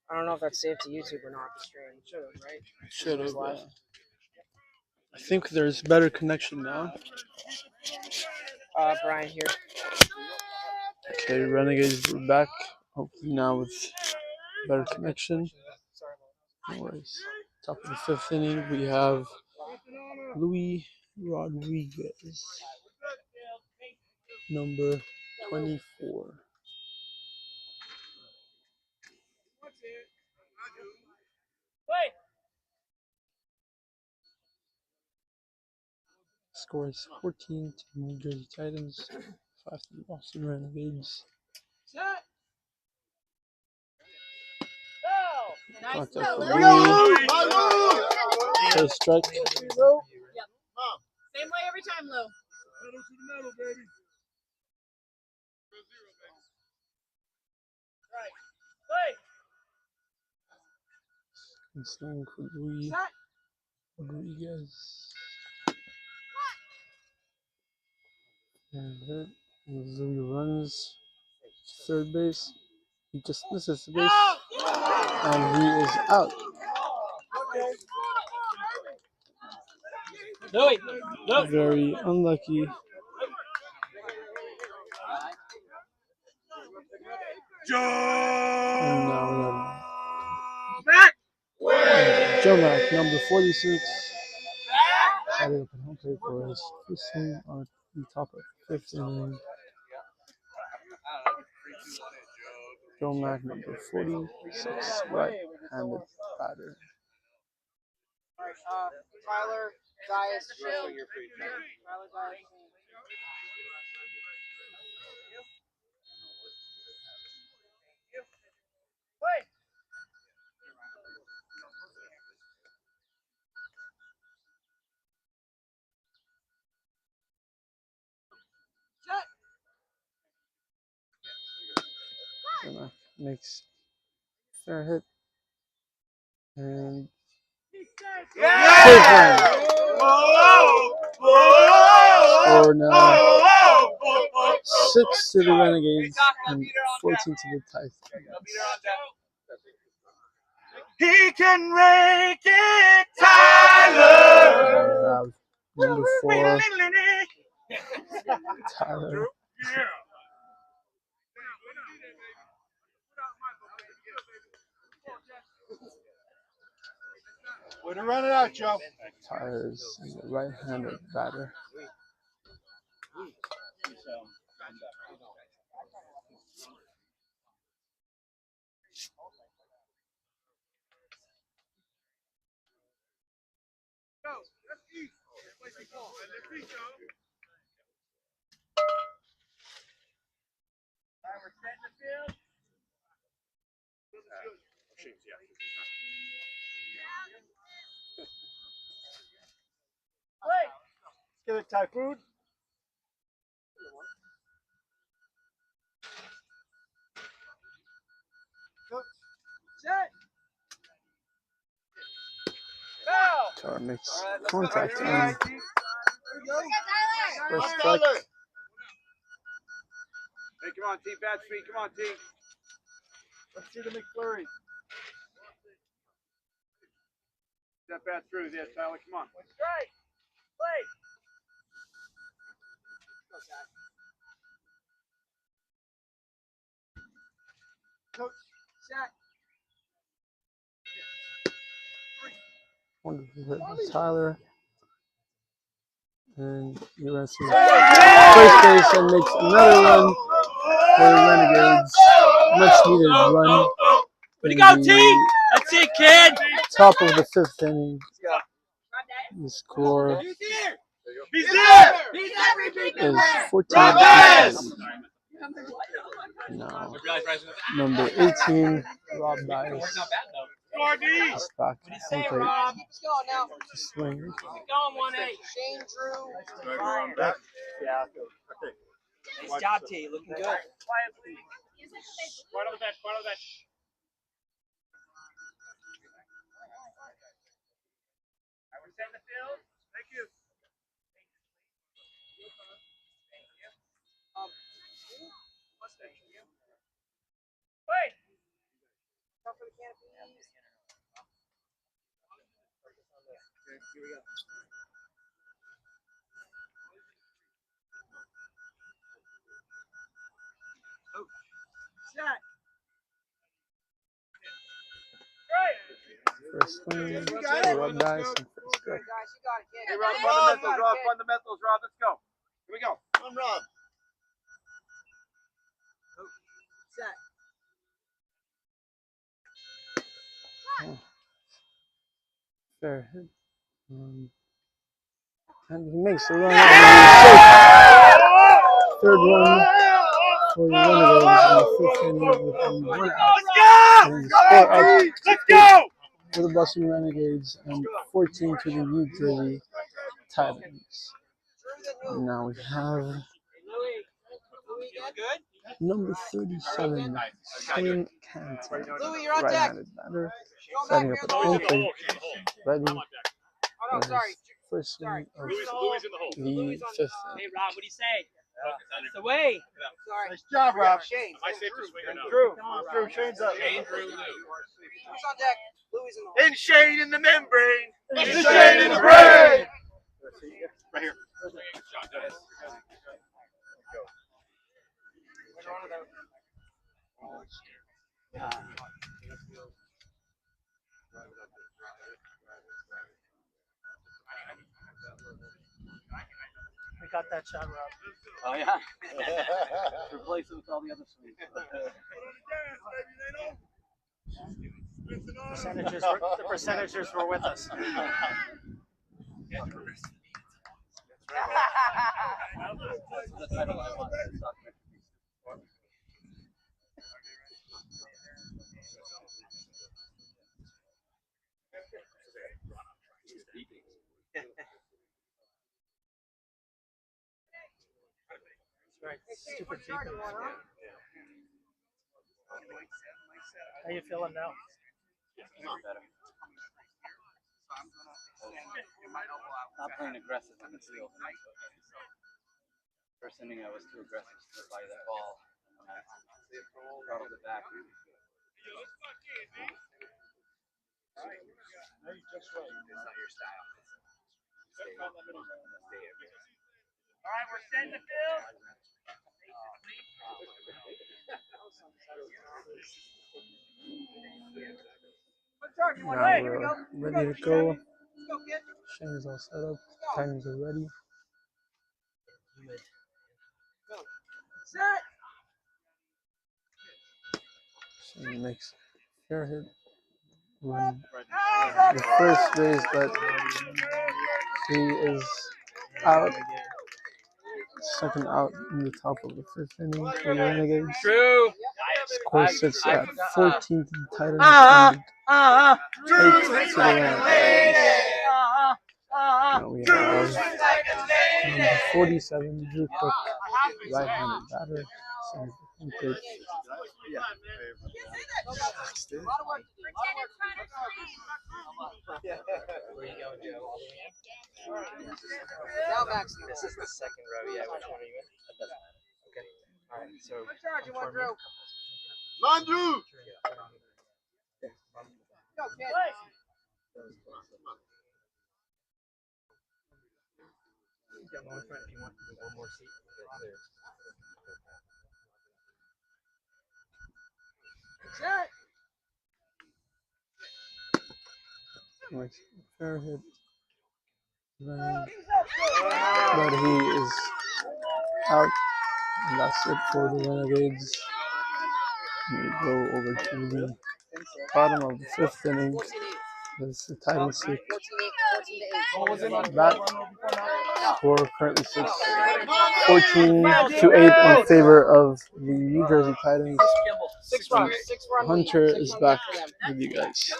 I don't know if that's saved to YouTube or not. The stream should have, right? Should have. I think there's better connection now. Brian here. Okay, Renegades, we're back. Hopefully now with better connection. No worries. Top of the fifth inning, we have Luis Rodriguez, number 24. Score is 14 to New Jersey Titans, 5 to the Boston Renegades. Contact for Louis. First strike. Same way every time, Lou. Metal to the metal, baby. Swing for Luis Rodriguez. And hit. Louis runs to third base. He just misses the base. And he is out. Very unlucky. And now we have Joe Mack, number 46. Started up at home plate for his first swing on the top of fifth inning. Joe Mack, number 46, right-handed batter. Tyler Dias. Tyler Dias. Joe makes fair hit. And score now 6 to the Renegades and 14 to the Titans. He can make it, Tyler. Number 4, Tyler. Way to run it out, Joe. Tyler is a right-handed batter. Let's give it Typhoon. Tyler makes contact on first strike. Hey, come on, T. Bad speed. Come on, T. Let's see the McFlurry. Step that through there, Tyler. Come on. Strike. Play. Coach. Set. Wonderful hit by Tyler. And he runs to first base and makes another run for the Renegades. Much needed run. Way to go, team! That's it, kid! Top of the fifth inning. The score He's there! is 14 to 10. Now, number 18, Rob Bias, is back to home plate to swing. Shane Drew. Yeah. Nice job, T. Looking good. Quiet on the bench, quiet on the bench. I would send the field. Thank you. Wait. First swing, two up dice, and first strike. Hey, Rob, fundamentals, Rob, let's go. Here we go. I'm Rob. Oh. Fair hit. And he makes a run. Third run for the Renegades in the fifth inning with only 1 out. And score up Let's go! for the Boston Renegades and 14 to the New Jersey Titans. And now we have number 37, Shane Canton, right-handed batter, setting up an entry, ready for his first swing of the fifth inning. Hey, Rob, what do you say? It's the way. Nice job, Rob. Shane. Am I safe to swing or no? Drew, Shane's up. Shane, Drew, Lou. Who's on deck? Louis in the hole. And Shane in the membrane. It's Shane in the brain. Right here. We got that shot, Rob. Oh yeah. Replace it with all the other swings. The percentagers were with us. Right. Stupid defense. How you feeling now? Better. Not playing aggressive on the field. First inning I was too aggressive to play that ball. Throttled it back. All right, we're setting the field. Now we're ready to go. Shane's all set up. Timings are ready. Shane makes a fair hit. Run the first base, but he is out. Second out in the top of the fifth inning for the Renegades. True. Score sits at 14 to the Titans and 8 to the Renegades. Now we have number 47, Drew Cook, right-handed batter, center field. This is the second row. Yeah, which one are you in? That doesn't matter. Okay. All right. So. Landrew! Makes a fair hit. But he is out. And that's it for the Renegades. We go over to the bottom of the fifth inning. As the Titans take bat. Score currently sits 14 to 8 in favor of the New Jersey Titans. Hunter is back with you guys.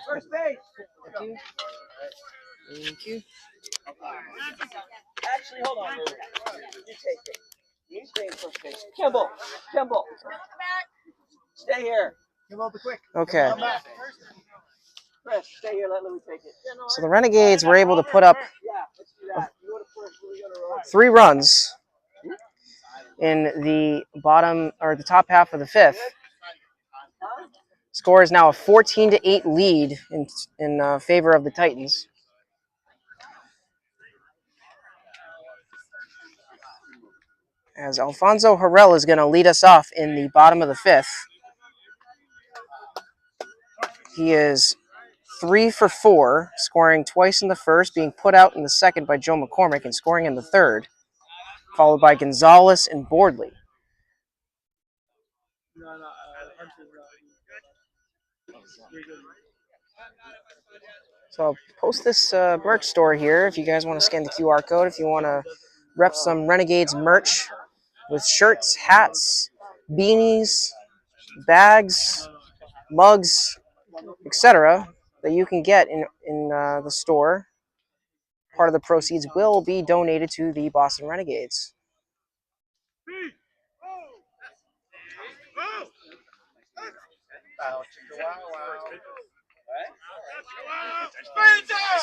First base. Thank you. Thank you. Actually, hold on. You take it. You stay in first base. Kimball. Stay here. Okay. Chris, stay here. Let Louis take it. So the Renegades were able to put up 3 runs in the bottom or the top half of the fifth, Score is now a 14-8 lead in favor of the Titans. As Alfonso Harrell is going to lead us off in the bottom of the fifth. He is 3 for 4, scoring twice in the first, being put out in the second by Joe McCormick, and scoring in the third, followed by Gonzalez and Boardley. So I'll post this merch store here if you guys want to scan the QR code, if you want to rep some Renegades merch with shirts, hats, beanies, bags, mugs, etc. that you can get in the store. Part of the proceeds will be donated to the Boston Renegades.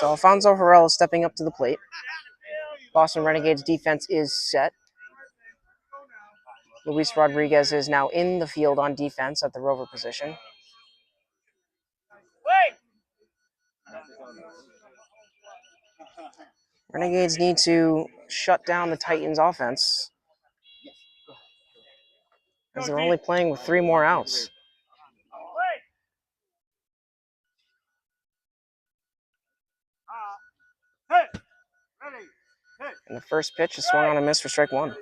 So Alfonso Harrell is stepping up to the plate. Boston Renegades defense is set. Luis Rodriguez is now in the field on defense at the rover position. Renegades need to shut down the Titans' offense, as they're only playing with 3 more outs. And the first pitch is swung on and missed for strike 1.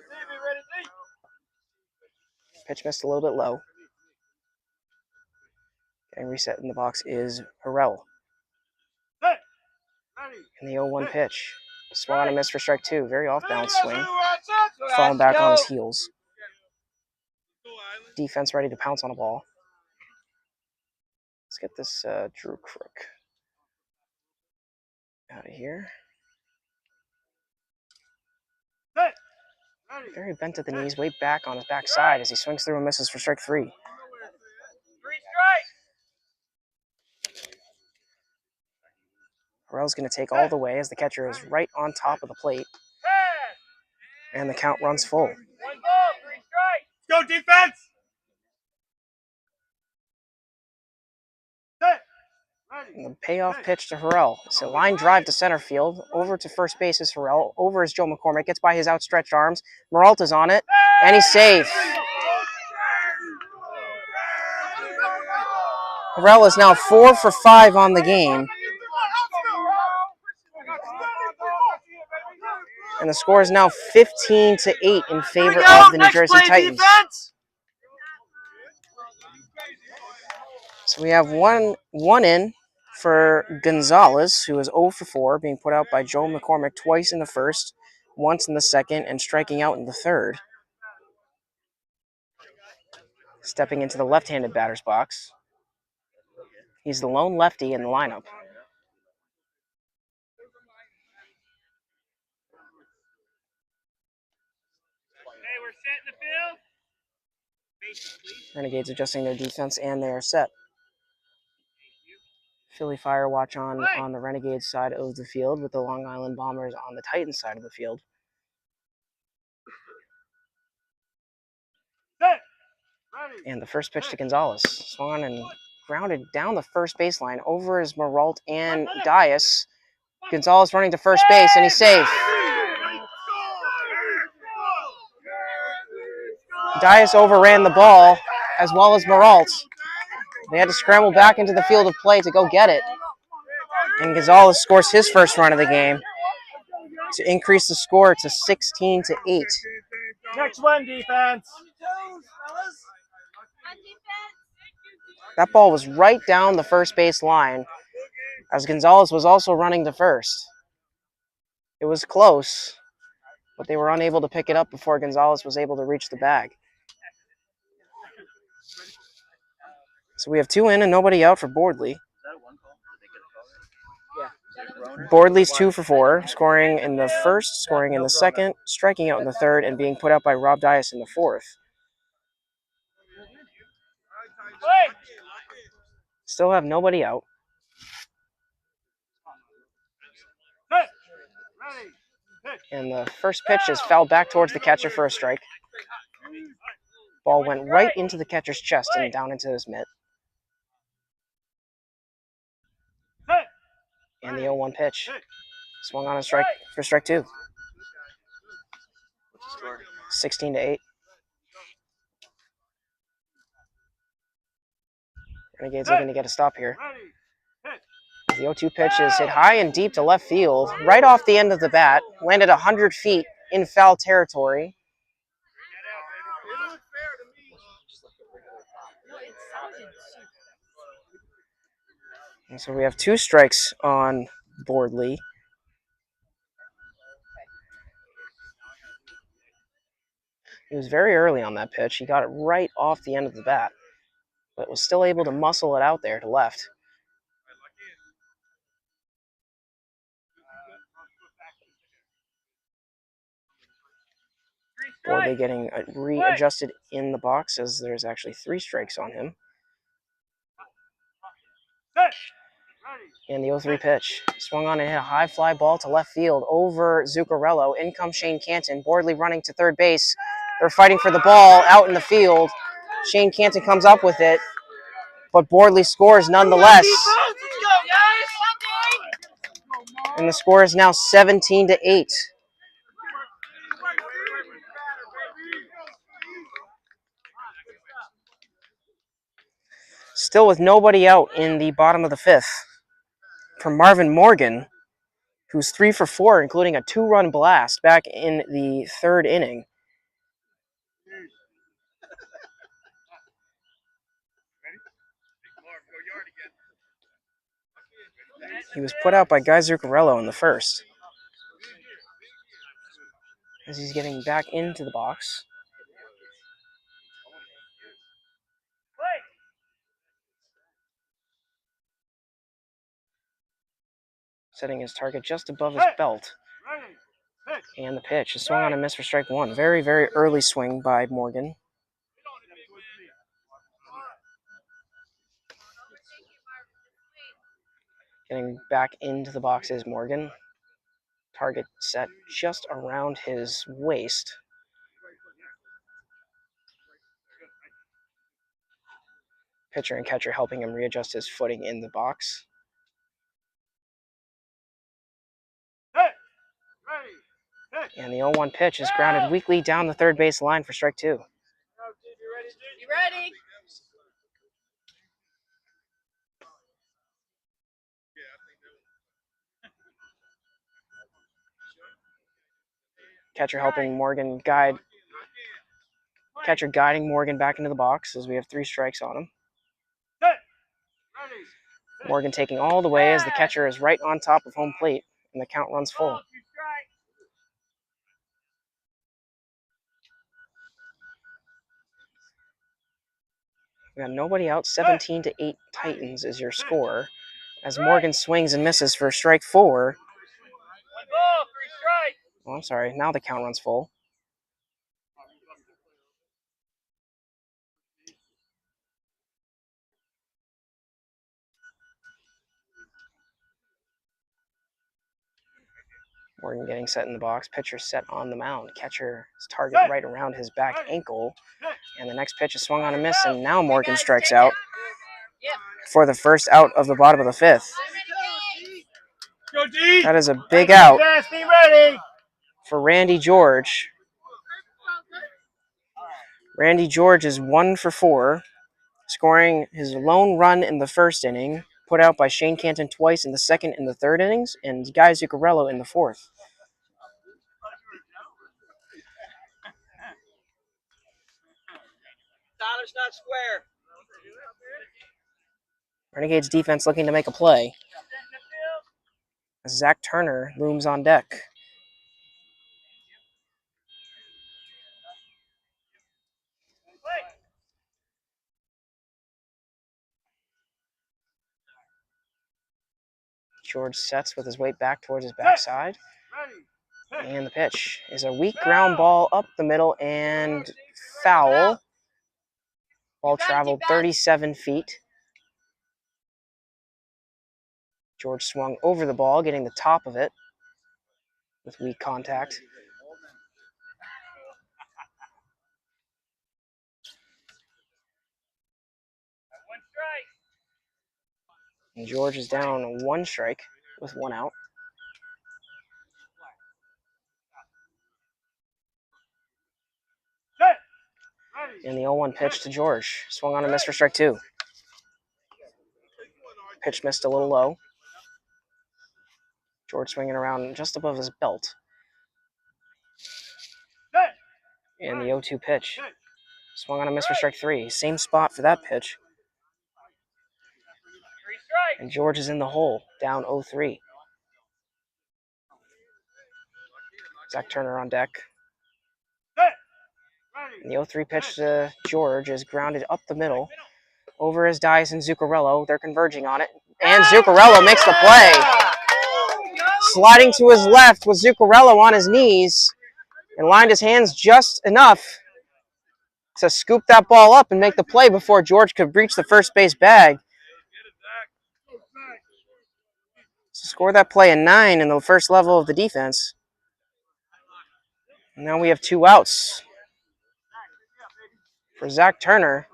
Pitch missed a little bit low. Getting reset in the box is Harrell. And the 0-1 pitch. Swung on and missed for strike 2. Very off-balance swing. Falling back on his heels. Defense ready to pounce on a ball. Let's get this Drew Crook out of here. Very bent at the knees, way back on his backside as he swings through and misses for strike 3. Harrell's going to take all the way as the catcher is right on top of the plate. And the count runs full. 1 ball, 3 strikes. Go defense! And the payoff pitch to Harrell. It's a line drive to center field. Over to first base is Harrell. Over is Joe McCormick. Gets by his outstretched arms. Peralta's on it. And he's safe. Harrell is now 4 for 5 on the game. And the score is now 15-8 in favor of the New Jersey Titans. So we have one in for Gonzalez, who is 0 for 4, being put out by Joe McCormick twice in the first, once in the second, and striking out in the third. Stepping into the left-handed batter's box. He's the lone lefty in the lineup. We're set in the field. Renegades adjusting their defense, and they are set. Philly Fire watch on the Renegades side of the field, with the Long Island Bombers on the Titans side of the field. And the first pitch to Gonzalez. Swung on and grounded down the first baseline. Over is Maralt and Dias. Gonzalez running to first base, and he's safe. Dias overran the ball, as well as Maralt. They had to scramble back into the field of play to go get it. And Gonzalez scores his first run of the game to increase the score to 16-8. Next one, defense. That ball was right down the first base line, as Gonzalez was also running to first. It was close, but they were unable to pick it up before Gonzalez was able to reach the bag. So we have 2 in and nobody out for Boardley. Boardley's 2 for 4, scoring in the first, scoring in the second, striking out in the third, and being put out by Rob Dias in the fourth. Still have nobody out. And the first pitch is fouled back towards the catcher for a strike. Ball went right into the catcher's chest and down into his mitt. And the 0-1 pitch. Swung on a strike for strike 2. What's the score? 16-8. Renegades looking to get a stop here. The 0-2 pitch is hit high and deep to left field, right off the end of the bat, landed 100 feet in foul territory. And so we have 2 strikes on Boardley. He was very early on that pitch. He got it right off the end of the bat, but was still able to muscle it out there to left. Boardley getting readjusted in the box as there's actually 3 strikes on him. And the 0-3 pitch. Swung on and hit a high fly ball to left field over Zuccarello. In comes Shane Canton. Boardley running to third base. They're fighting for the ball out in the field. Shane Canton comes up with it, but Boardley scores nonetheless. And the score is now 17-8. Still with nobody out in the bottom of the 5th. For Marvin Morgan, who's 3 for 4, including a 2-run blast back in the 3rd inning. He was put out by Guy Zuccarello in the 1st. As he's getting back into the box. Setting his target just above his belt. And the pitch is swung on and missed for strike 1. Very, very early swing by Morgan. Getting back into the box is Morgan. Target set just around his waist. Pitcher and catcher helping him readjust his footing in the box. And the 0-1 pitch is grounded weakly down the third base line for strike 2. You ready? Catcher helping Morgan guide. Catcher guiding Morgan back into the box as we have 3 strikes on him. Morgan taking all the way as the catcher is right on top of home plate and the count runs full. We got nobody out. 17-8 Titans is your score. As Morgan swings and misses for strike 4. Oh, I'm sorry. Now the count runs full. Morgan getting set in the box. Pitcher set on the mound. Catcher's target right around his back ankle. And the next pitch is swung on a miss, and now Morgan strikes out for the first out of the bottom of the 5th. That is a big out for Randy George. Randy George is 1 for 4, scoring his lone run in the 1st inning, put out by Shane Canton twice in the 2nd and the 3rd innings, and Guy Zuccarello in the 4th. Tyler's not square. Renegades defense looking to make a play. Zach Turner looms on deck. George sets with his weight back towards his backside. And the pitch is a weak ground ball up the middle and foul. Ball traveled 37 feet. George swung over the ball, getting the top of it with weak contact. And George is down 1 strike with 1 out. And the 0-1 pitch to George. Swung on and missed for strike 2. Pitch missed a little low. George swinging around just above his belt. And the 0-2 pitch. Swung on and missed for strike 3. Same spot for that pitch. And George is in the hole, down 0-3. Zach Turner on deck. And the 0-3 pitch to George is grounded up the middle. Over his Dias and Zuccarello. They're converging on it. And Zuccarello makes the play. Sliding to his left with Zuccarello on his knees. And lined his hands just enough to scoop that ball up and make the play before George could reach the first base bag. So score that play a 9 in the first level of the defense. And now we have 2 outs for Zach Turner.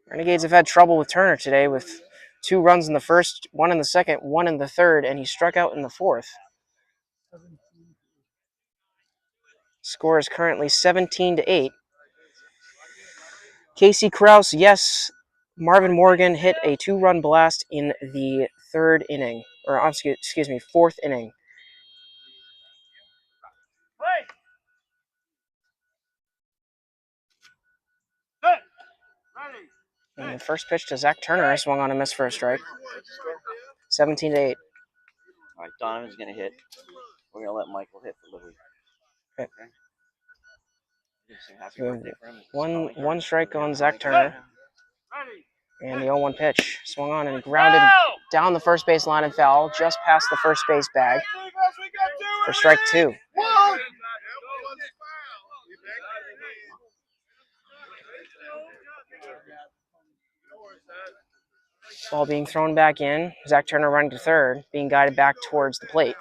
Renegades have had trouble with Turner today with 2 runs in the first, 1 in the second, 1 in the third, and he struck out in the fourth. Score is currently 17-8. Casey Krause, yes, Marvin Morgan hit a 2-run blast in the third inning, or excuse me, fourth inning. And the first pitch to Zach Turner swung on and missed for a strike. 17-8. All right, Donovan's going to hit. We're going to let Michael hit for Louis. Okay. One strike on Zach Turner. And the 0-1 pitch. Swung on and grounded down the first base line and foul, just past the first base bag for strike 2. Ball being thrown back in. Zach Turner running to third, being guided back towards the plate.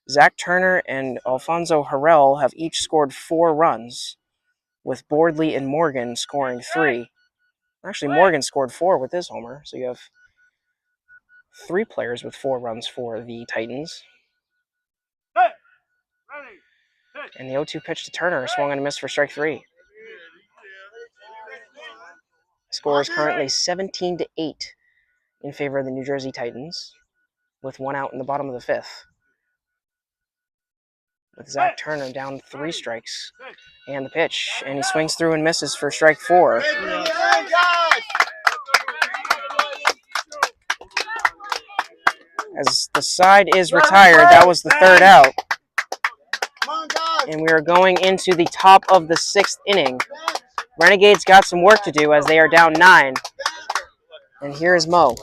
Zach Turner and Alfonso Harrell have each scored 4 runs, with Boardley and Morgan scoring 3. Actually, Morgan scored 4 with his homer, so you have 3 players with 4 runs for the Titans. And the 0-2 pitch to Turner swung on and missed for strike 3. Score is currently 17-8 in favor of the New Jersey Titans, with 1 out in the bottom of the 5th. With Zach Turner down 3 strikes. And the pitch, and he swings through and misses for strike 4. As the side is retired, that was the 3rd out. And we are going into the top of the 6th inning. Renegades got some work to do as they are down 9. And here is Mo.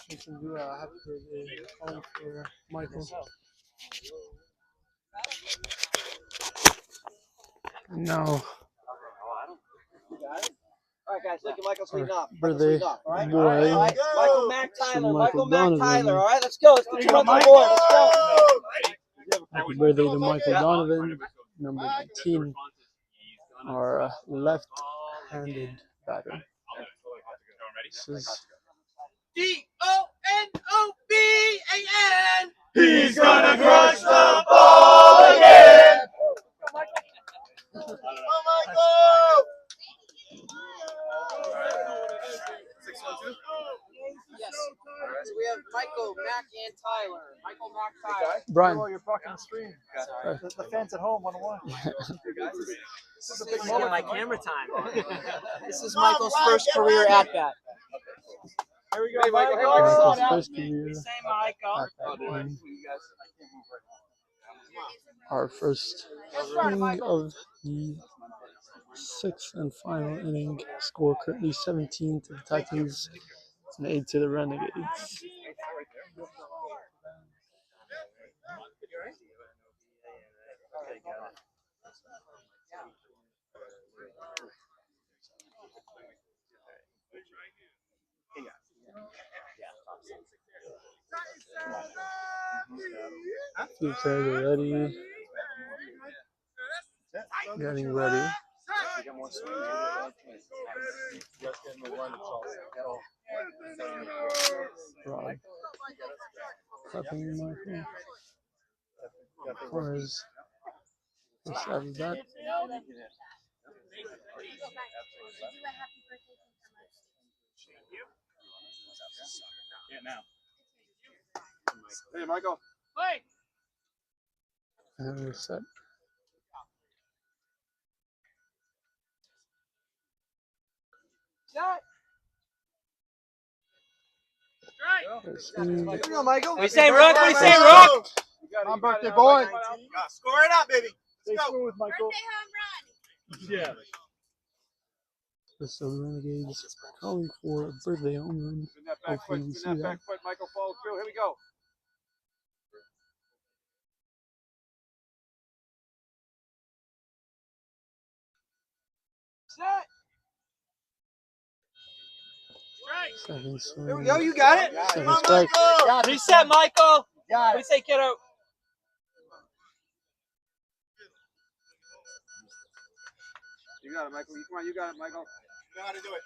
We can do a happy birthday call for Michael. No. All right, guys, look at Michael's leading off. Birthday All right? boy. All right. Michael Mac Tyler. Michael Mac Donovan. Tyler. All right, let's go. Let's get 2 runs on the board. Let's go. Happy birthday to Michael Donovan, number 19, our left-handed batter. This is DONOBAN. He's gonna crush the ball again. Yes. So we have Michael, Mac, and Tyler. Michael, Mac, Tyler. Brian. You're blocking the screen. The fans at home want to watch. This is a big moment. My camera time. This is Michael's first career at-bat. Here we go, Michael. Michael's first career Say Michael. at-bat. Our first inning of the 6th and final inning. Score currently 17 to the Titans and 8 to the Renegades. Two players are ready. Getting ready. more swings. Rob prepping Michael for his first ever bet. Hey, Michael. And we're set. Here we go, Michael. What do you say, Rook? What do you say, Rook? On birthday boy. Score it up, baby. Stay smooth, Michael. Yeah. The Renegades calling for a birthday home run. Spin that back Hopefully foot. we Spin see that that. back foot. Michael follow through. Here we go. Second swing. Here we go. You got it. Second strike. Reset, Michael. Got What do you say, kiddo? You got it, Michael. Come on, you got it, Michael. You know how to do it.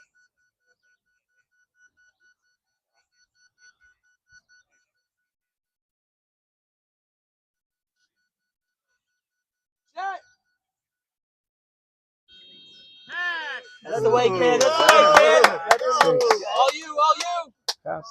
That's the way, kid. That's the way, kid. Six. All you, all you. Pass.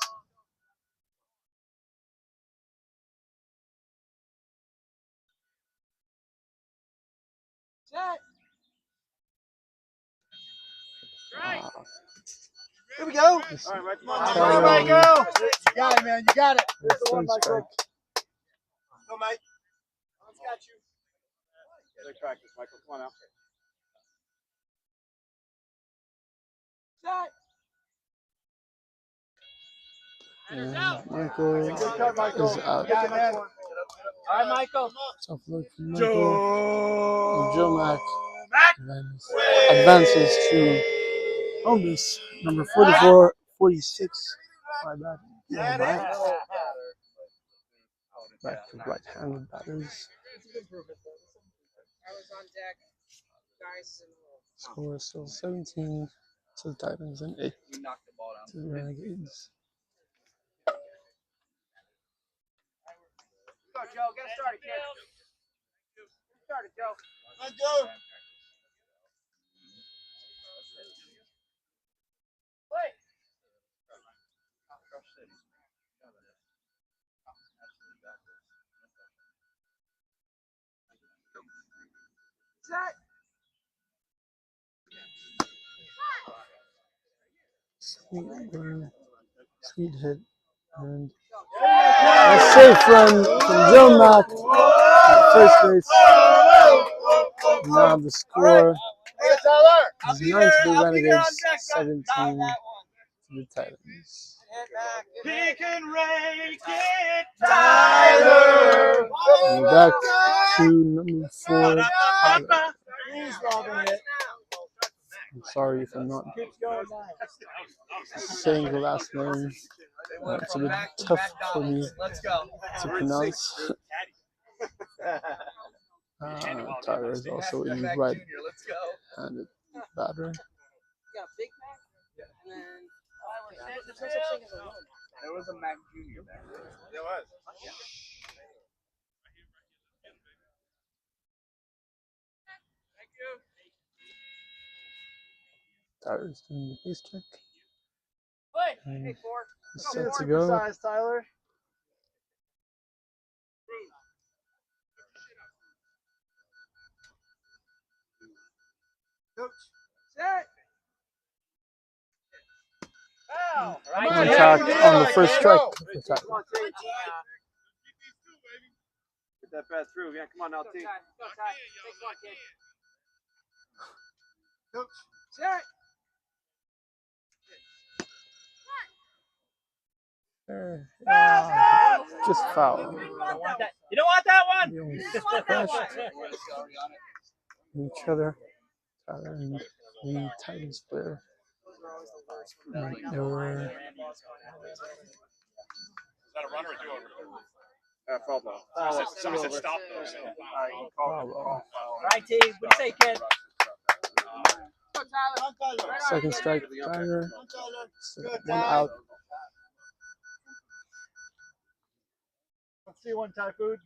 Here we go. All right, Mike. Come on, Tyler, Michael. You got it, man. You got it. Here's the one, third strike. Michael. Go, Mike. Let's got you. Take practice, Michael. Come on out. And Michael Good cut, Michael. is out. Get the next one. All right, Michael. Tough look for Michael. And Joe Mack advances to home base. Number 44, 46. My bad. Joe Mack. Back to right-handed batters. Score is still 17 to the Titans and 8 to the Renegades. Go, Joe. Get it started, kid. Get it started, Joe. Let's go. Play. Set. Sweet hit and a safe run from Joe Mack at first base. Now the score is 9 to the Renegades, 17 to the Titans. He can rake it, Tyler. And back to number 4, Tyler. He's lobbing it. I'm sorry if I'm not Keeps going now. saying the last name. It's a bit tough for me Let's go. to pronounce. Tyler is also a right-handed batter. There was a Mac Jr. back there. There was. Tyler is doing the base check. And Hey, four. he's set to go. Size, Tyler. Set. Foul. Contact on the first strike for Tyler. Come on, T. Get that bat through. Yeah, come on now, T. Set. Just foul. You don't want that. You don't want that one. They almost You want that crashed one. each other. Tyler and the Titans player. And they were Is that a run or a do-over? Foul ball. Someone said stop though. So. foul ball. All right, T. What do you say, kid? Second strike, Tyler. One out. Let's see one Thai food.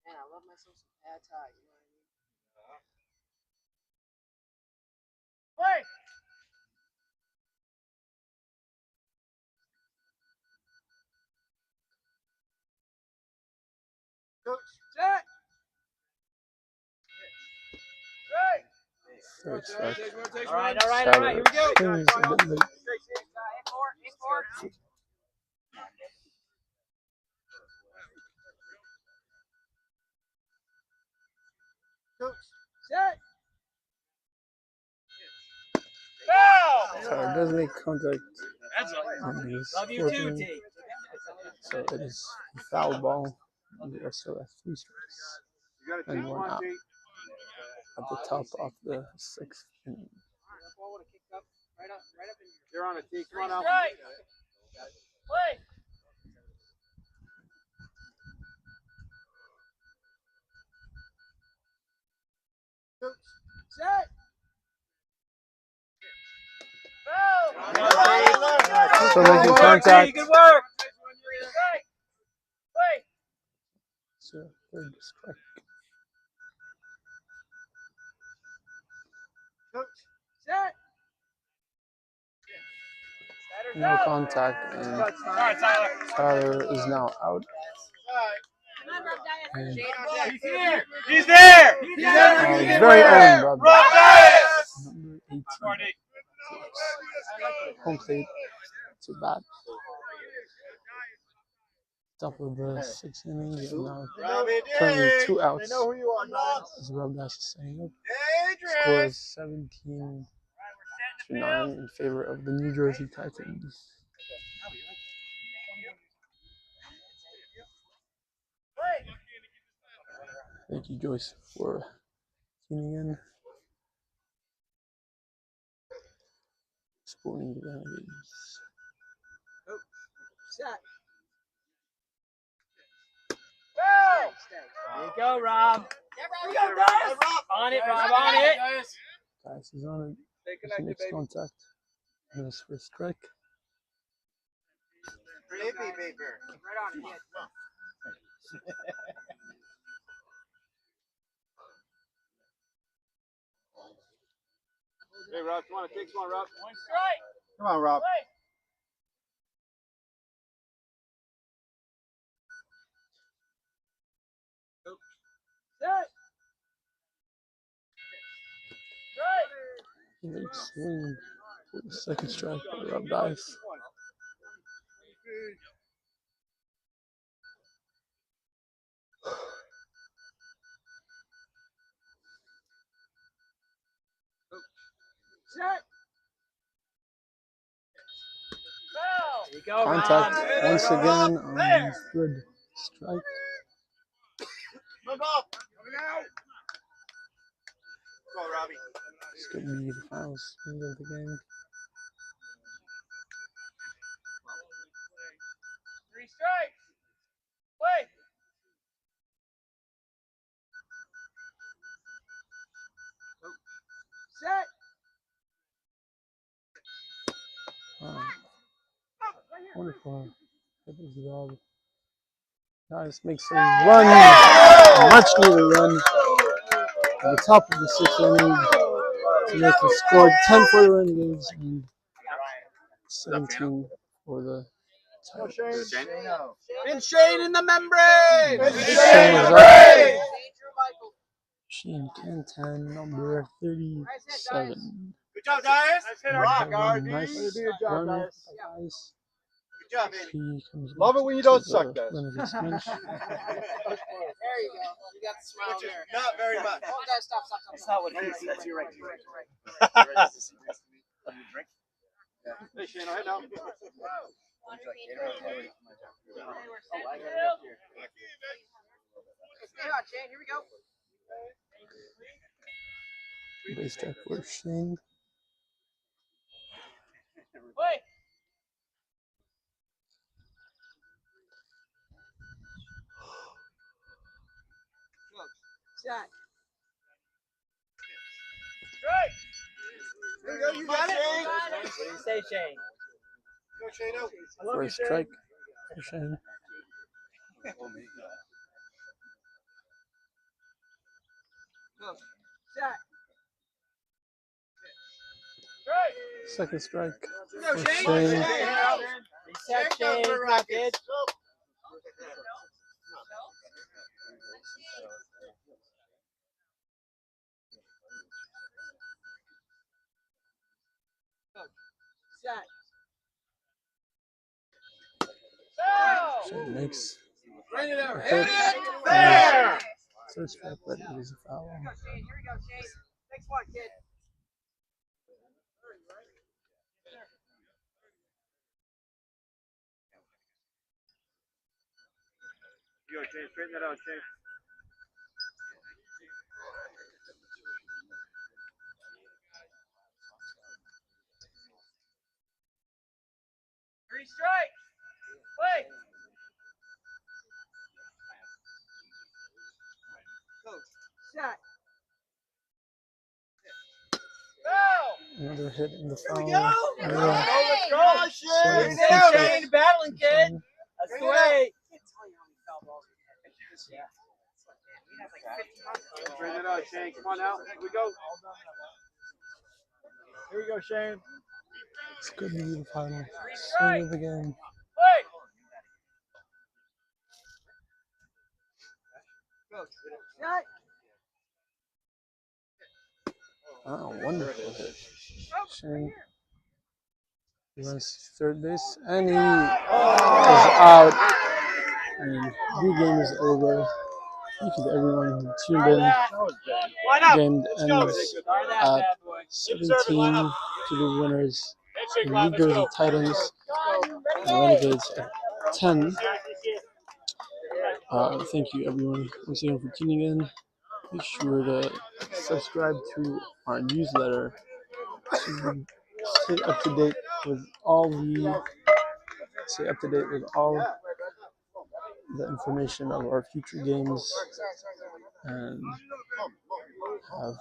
Man, I love myself some pad thai. You know what I mean? Play. Set. Right. Third strike. All right. Here we go. Swings a bit late. Set. Foul. Tyler does make contact on his Love you fourth too, inning, T. so it is a foul ball. We are still at 3 strikes You got a and team 1 on, out T. at the top of the 6th inning. You're on a T. Come on out. Strike. Play. Set. Foul. So making contact. Good work. Strike. Play. So third strike. Set. No contact, and All right, Tyler. Tyler is now out. And He's there. his very own Rob Dias, number 18. Home plate to bat. Top of the 6th inning, and now currently 2 outs. They know who you are, guys. As Rob Dias is setting up. Score is 17-9 in favor of the New Jersey Titans. Thank you, Joyce, for tuning in. Sporting Renegades. Set. There you go, Rob. On it, Rob. On it. Dias is on it. He makes contact. And his first strike. Baby, baby. Right on it. Hey, Rob, come on, take one, Rob. One strike. Come on, Rob. Play. Set. Strike. Late swing for the second strike by Rob Dias. Set. Foul. There you go, Contact Rob. once again on the third strike. Look up. Coming out. Go, Robbie. This could be the final swing of the game. 3 strikes. Play. Set. Wow. Wonderful. That was the job. Dias makes a run, a much needed run at the top of the 6th inning to make the score 10 for the Renegades and 17 for the Titans. And Shane in the membrane. Shane is up. Shane Cantan, number 37. Good job, Dias. Rock, Nice Way to do your job, run Dias. by Dias. Good job, baby. He comes Love back it when you to don't the suck, Dias. Renegades bench. There you go. You got the smile Which is there. not very much. Oh, guys, stop. That's not what it is. That's your right. Hey, Shane, I know. Stay hot, Shane. Here we go. Base check for Shane. Play. There you go, you got it. What do you say, Shane? Go, Shane. First strike for Shane. Second strike for Shane. Reset, Shane. Not good. Shane makes Bring it a out. hit. There. Third strike, but it is a foul. Here we go, Shane. Next one, kid. You go, Shane. Straighten that out, Shane. Three strikes. Play. Another hit in the foul. Let's Go, go. Shane, There, two Shane. strikes. Battling, kid. Shane. That's the way. Straighten it out, Shane. Come on now. Here we go. Here we go, Shane. It's good to be the final swing of the game. Play. Oh, wonderful hit. Shane runs to third base, and he is out. And the game is over. Thank you to everyone who tuned in. Line up. Game Let's go. ends Start that at bad boy. 17 to the winners. The Leaguers of Titans and Renegades at 10. Thank you everyone once again for tuning in. Be sure to subscribe to our newsletter to stay up to date with all the information of our future games and have